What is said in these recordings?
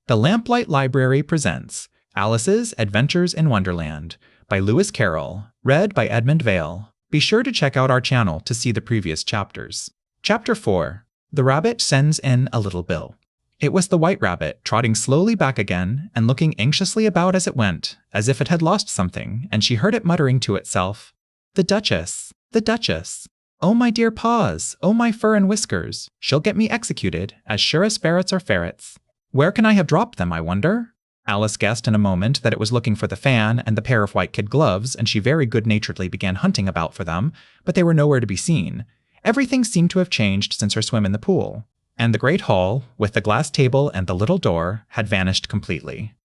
The Lamplight Library presents Alice's Adventures in Wonderland by Lewis Carroll, read by Edmund Vale. Be sure to check out our channel to see the previous chapters. Chapter 4. The Rabbit Sends in a Little Bill. It was the White Rabbit, trotting slowly back again and looking anxiously about as it went, as if it had lost something, and she heard it muttering to itself, "The Duchess! The Duchess! Oh, my dear paws! Oh, my fur and whiskers! She'll get me executed, as sure as ferrets are ferrets. Where can I have dropped them, I wonder?" Alice guessed in a moment that it was looking for the fan and the pair of white kid gloves, and she very good-naturedly began hunting about for them, but they were nowhere to be seen. Everything seemed to have changed since her swim in the pool, and the great hall, with the glass table and the little door, had vanished completely.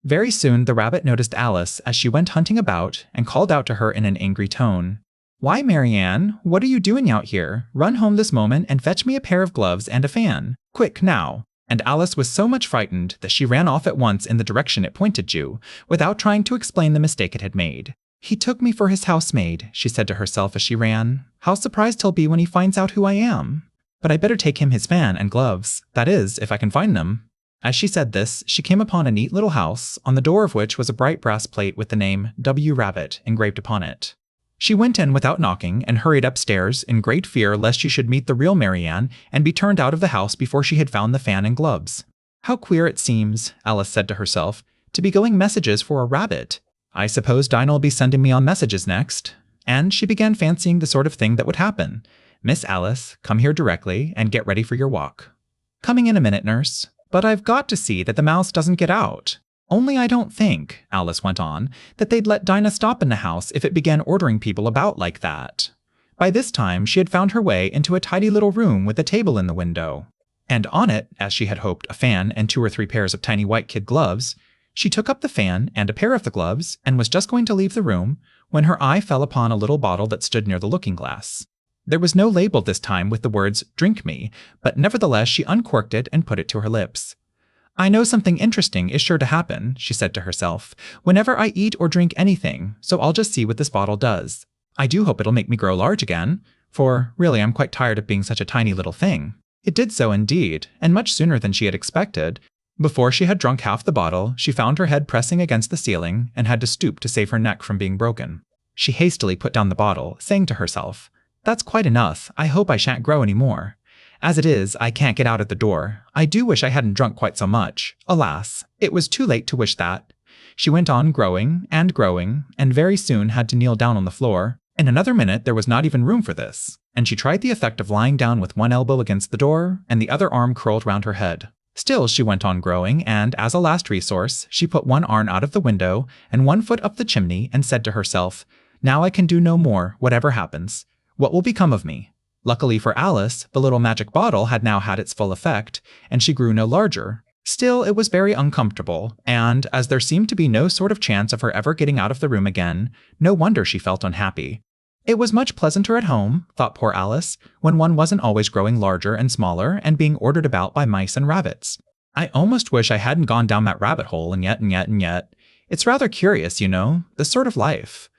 Very soon the rabbit noticed Alice as she went hunting about and called out to her in an angry tone, "Why, Marianne, what are you doing out here? Run home this moment and fetch me a pair of gloves and a fan. Quick, now!" And Alice was so much frightened that she ran off at once in the direction it pointed to, without trying to explain the mistake it had made. "He took me for his housemaid," she said to herself as she ran. "How surprised he'll be when he finds out who I am. But I better take him his fan and gloves, that is, if I can find them." As she said this, she came upon a neat little house, on the door of which was a bright brass plate with the name W. Rabbit engraved upon it. She went in without knocking and hurried upstairs in great fear lest she should meet the real Marianne and be turned out of the house before she had found the fan and gloves. "How queer it seems," Alice said to herself, "to be going messages for a rabbit. I suppose Dinah'll be sending me on messages next." And she began fancying the sort of thing that would happen. "Miss Alice, come here directly and get ready for your walk." "Coming in a minute, nurse. But I've got to see that the mouse doesn't get out. Only I don't think," Alice went on, "that they'd let Dinah stop in the house if it began ordering people about like that." By this time she had found her way into a tidy little room with a table in the window. And on it, as she had hoped, a fan and 2 or 3 pairs of tiny white kid gloves. She took up the fan and a pair of the gloves and was just going to leave the room when her eye fell upon a little bottle that stood near the looking-glass. There was no label this time with the words, "Drink me," but nevertheless she uncorked it and put it to her lips. "I know something interesting is sure to happen," she said to herself, "whenever I eat or drink anything, so I'll just see what this bottle does. I do hope it'll make me grow large again, for really I'm quite tired of being such a tiny little thing." It did so indeed, and much sooner than she had expected. Before she had drunk half the bottle, she found her head pressing against the ceiling and had to stoop to save her neck from being broken. She hastily put down the bottle, saying to herself, "That's quite enough. I hope I shan't grow any more. As it is, I can't get out at the door. I do wish I hadn't drunk quite so much. Alas, it was too late to wish that." She went on growing, and very soon had to kneel down on the floor. In another minute there was not even room for this, and she tried the effect of lying down with one elbow against the door and the other arm curled round her head. Still she went on growing, and as a last resource, she put one arm out of the window and one foot up the chimney and said to herself, "Now I can do no more, whatever happens. What will become of me?" Luckily for Alice, the little magic bottle had now had its full effect, and she grew no larger. Still, it was very uncomfortable, and, as there seemed to be no sort of chance of her ever getting out of the room again, no wonder she felt unhappy. It was much pleasanter at home, thought poor Alice, when one wasn't always growing larger and smaller and being ordered about by mice and rabbits. "I almost wish I hadn't gone down that rabbit hole, and yet. It's rather curious, you know, this sort of life.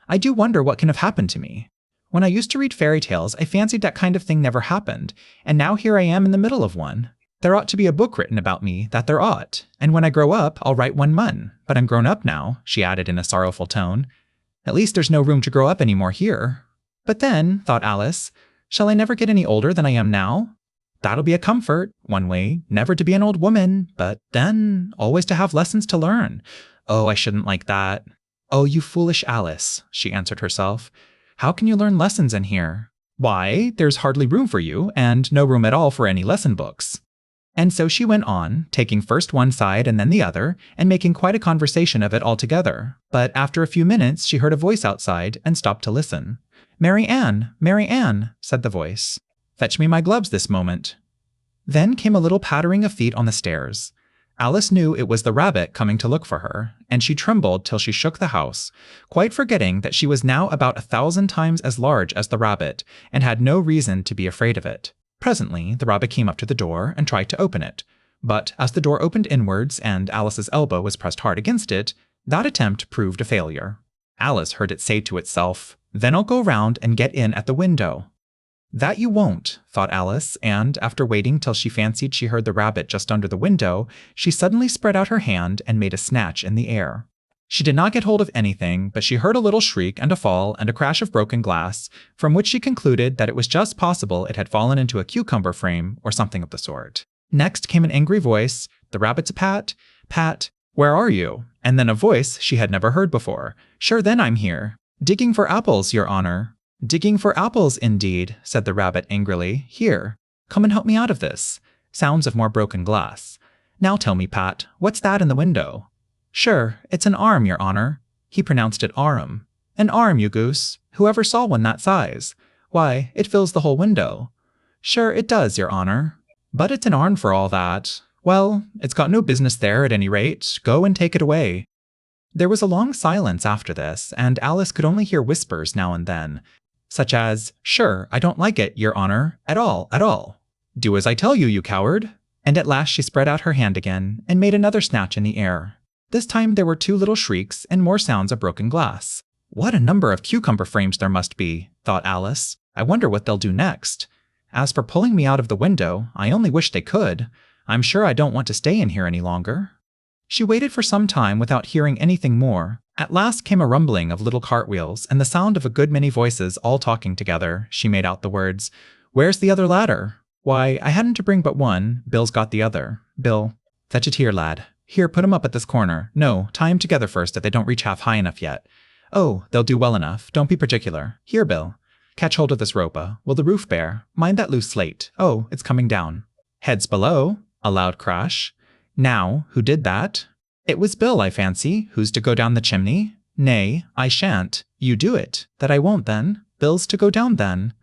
I do wonder what can have happened to me. When I used to read fairy tales, I fancied that kind of thing never happened, and now here I am in the middle of one. There ought to be a book written about me, that there ought, and when I grow up, I'll write one mun. But I'm grown up now," she added in a sorrowful tone. "At least there's no room to grow up any more here. But then," thought Alice, "shall I never get any older than I am now? That'll be a comfort, one way, never to be an old woman, but then, always to have lessons to learn. Oh, I shouldn't like that." "Oh, you foolish Alice," she answered herself. "How can you learn lessons in here? Why, there's hardly room for you, and no room at all for any lesson books." And so she went on, taking first one side and then the other, and making quite a conversation of it altogether. But after a few minutes she heard a voice outside and stopped to listen. "Mary Ann," said the voice. "Fetch me my gloves this moment." Then came a little pattering of feet on the stairs. Alice knew it was the rabbit coming to look for her, and she trembled till she shook the house, quite forgetting that she was now about 1,000 times as large as the rabbit, and had no reason to be afraid of it. Presently the rabbit came up to the door and tried to open it, but as the door opened inwards and Alice's elbow was pressed hard against it, that attempt proved a failure. Alice heard it say to itself, "Then I'll go round and get in at the window." That you won't, thought Alice, and, after waiting till she fancied she heard the rabbit just under the window, she suddenly spread out her hand and made a snatch in the air. She did not get hold of anything, but she heard a little shriek and a fall and a crash of broken glass, from which she concluded that it was just possible it had fallen into a cucumber frame or something of the sort. Next came an angry voice, the rabbit's pat, pat, where are you? And then a voice she had never heard before. Sure then I'm here. Digging for apples, your honor. Digging for apples, indeed, said the rabbit angrily. Here, come and help me out of this. Sounds of more broken glass. Now tell me, Pat, what's that in the window? Sure, it's an arm, your honor. He pronounced it arum. An arm, you goose. Whoever saw one that size? Why, it fills the whole window. Sure, it does, your honor. But it's an arm for all that. Well, it's got no business there at any rate. Go and take it away. There was a long silence after this, and Alice could only hear whispers now and then, such as, sure, I don't like it, your honor, at all, at all. Do as I tell you, you coward. And at last she spread out her hand again and made another snatch in the air. This time there were 2 little shrieks and more sounds of broken glass. What a number of cucumber frames there must be, thought Alice. I wonder what they'll do next. As for pulling me out of the window, I only wish they could. I'm sure I don't want to stay in here any longer. She waited for some time without hearing anything more. At last came a rumbling of little cartwheels and the sound of a good many voices all talking together. She made out the words, Where's the other ladder? Why, I hadn't to bring but one. Bill's got the other. Bill, fetch it here, lad. Here, put 'em up at this corner. No, tie 'em together first if they don't reach half high enough yet. Oh, they'll do well enough. Don't be particular. Here, Bill. Catch hold of this rope. Will the roof bear? Mind that loose slate. Oh, it's coming down. Heads below. A loud crash. Now, who did that? It was Bill, I fancy. Who's to go down the chimney? Nay, I shan't. You do it. That I won't, then. Bill's to go down, then.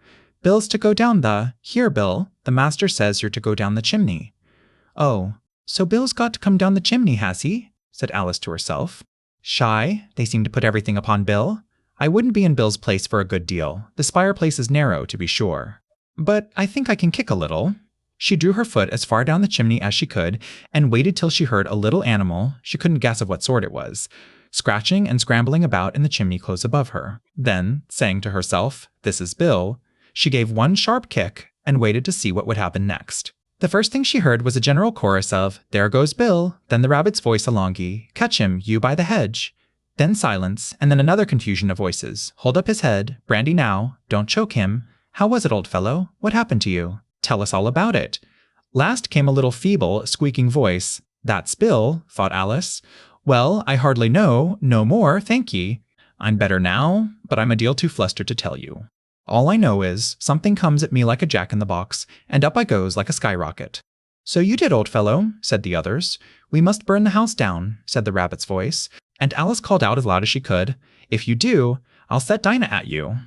Bill's to go down the... Here, Bill. The master says you're to go down the chimney. Oh, so Bill's got to come down the chimney, has he? Said Alice to herself. Shy, they seem to put everything upon Bill. I wouldn't be in Bill's place for a good deal. The spire place is narrow, to be sure. But I think I can kick a little. She drew her foot as far down the chimney as she could, and waited till she heard a little animal, she couldn't guess of what sort it was, scratching and scrambling about in the chimney close above her. Then, saying to herself, This is Bill, she gave one sharp kick and waited to see what would happen next. The first thing she heard was a general chorus of, There goes Bill, then the rabbit's voice alongy, Catch him, you by the hedge. Then silence, and then another confusion of voices. Hold up his head, brandy now, don't choke him. How was it, old fellow? What happened to you? Tell us all about it. Last came a little feeble, squeaking voice. That's Bill, thought Alice. Well, I hardly know, no more, thank ye. I'm better now, but I'm a deal too flustered to tell you. All I know is, something comes at me like a jack-in-the-box, and up I goes like a skyrocket. So you did, old fellow, said the others. We must burn the house down, said the rabbit's voice, and Alice called out as loud as she could, If you do, I'll set Dinah at you.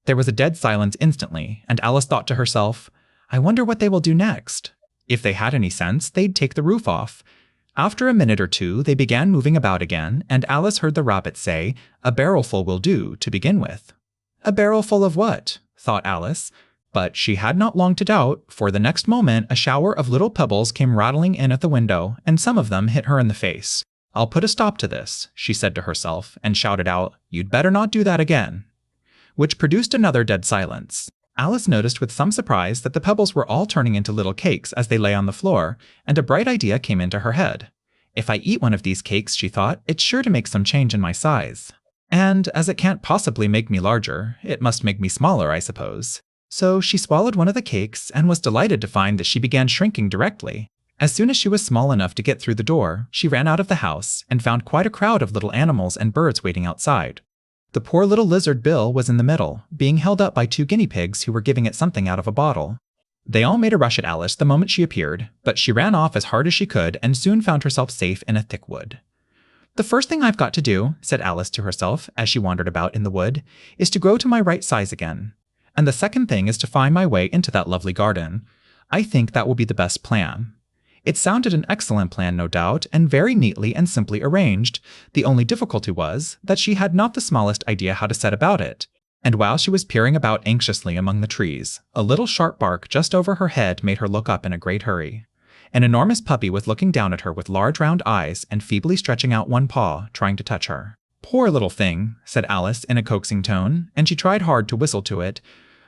There was a dead silence instantly, and Alice thought to herself, I wonder what they will do next. If they had any sense, they'd take the roof off. After a minute or two, they began moving about again, and Alice heard the rabbit say, A barrelful will do, to begin with. A barrelful of what? Thought Alice. But she had not long to doubt, for the next moment a shower of little pebbles came rattling in at the window, and some of them hit her in the face. I'll put a stop to this, she said to herself, and shouted out, You'd better not do that again. Which produced another dead silence. Alice noticed with some surprise that the pebbles were all turning into little cakes as they lay on the floor, and a bright idea came into her head. If I eat one of these cakes, she thought, it's sure to make some change in my size. And, as it can't possibly make me larger, it must make me smaller, I suppose. So she swallowed one of the cakes and was delighted to find that she began shrinking directly. As soon as she was small enough to get through the door, she ran out of the house and found quite a crowd of little animals and birds waiting outside. The poor little lizard Bill was in the middle, being held up by 2 guinea pigs who were giving it something out of a bottle. They all made a rush at Alice the moment she appeared, but she ran off as hard as she could and soon found herself safe in a thick wood. The first thing I've got to do, said Alice to herself as she wandered about in the wood, is to grow to my right size again. And the second thing is to find my way into that lovely garden. I think that will be the best plan. It sounded an excellent plan, no doubt, and very neatly and simply arranged. The only difficulty was that she had not the smallest idea how to set about it. And while she was peering about anxiously among the trees, a little sharp bark just over her head made her look up in a great hurry. An enormous puppy was looking down at her with large round eyes and feebly stretching out one paw, trying to touch her. Poor little thing, said Alice in a coaxing tone, and she tried hard to whistle to it.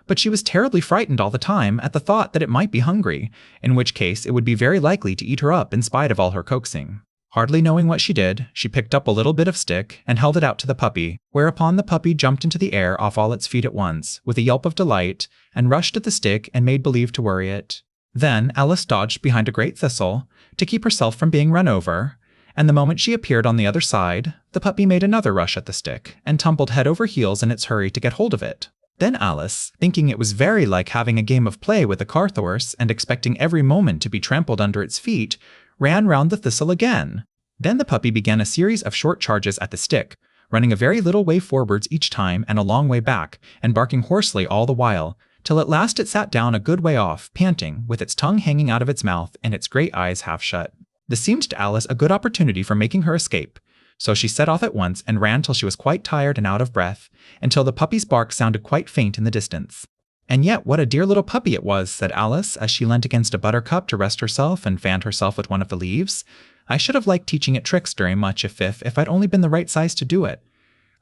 but she was terribly frightened all the time at the thought that it might be hungry, in which case it would be very likely to eat her up in spite of all her coaxing. Hardly knowing what she did, she picked up a little bit of stick and held it out to the puppy, whereupon the puppy jumped into the air off all its feet at once, with a yelp of delight, and rushed at the stick and made believe to worry it. Then Alice dodged behind a great thistle to keep herself from being run over, and the moment she appeared on the other side, the puppy made another rush at the stick and tumbled head over heels in its hurry to get hold of it. Then Alice, thinking it was very like having a game of play with a carthorse and expecting every moment to be trampled under its feet, ran round the thistle again. Then the puppy began a series of short charges at the stick, running a very little way forwards each time and a long way back, and barking hoarsely all the while, till at last it sat down a good way off, panting, with its tongue hanging out of its mouth and its great eyes half shut. This seemed to Alice a good opportunity for making her escape, so she set off at once and ran till she was quite tired and out of breath, until the puppy's bark sounded quite faint in the distance. "And yet what a dear little puppy it was," said Alice, as she leant against a buttercup to rest herself and fanned herself with one of the leaves. "I should have liked teaching it tricks very much if I'd only been the right size to do it.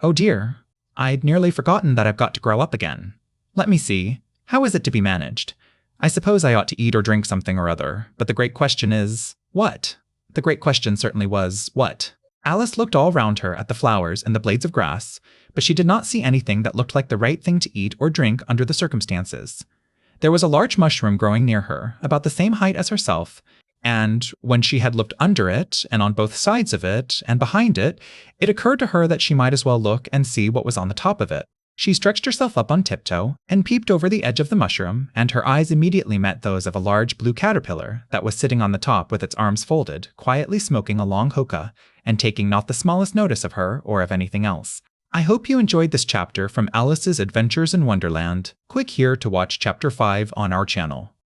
Oh dear, I'd nearly forgotten that I've got to grow up again. Let me see, how is it to be managed? I suppose I ought to eat or drink something or other, but the great question is, what?" The great question certainly was, what? Alice looked all round her at the flowers and the blades of grass, but she did not see anything that looked like the right thing to eat or drink under the circumstances. There was a large mushroom growing near her, about the same height as herself, and when she had looked under it, and on both sides of it, and behind it, it occurred to her that she might as well look and see what was on the top of it. She stretched herself up on tiptoe, and peeped over the edge of the mushroom, and her eyes immediately met those of a large blue caterpillar that was sitting on the top with its arms folded, quietly smoking a long hookah, and taking not the smallest notice of her or of anything else. I hope you enjoyed this chapter from Alice's Adventures in Wonderland. Click here to watch Chapter 5 on our channel.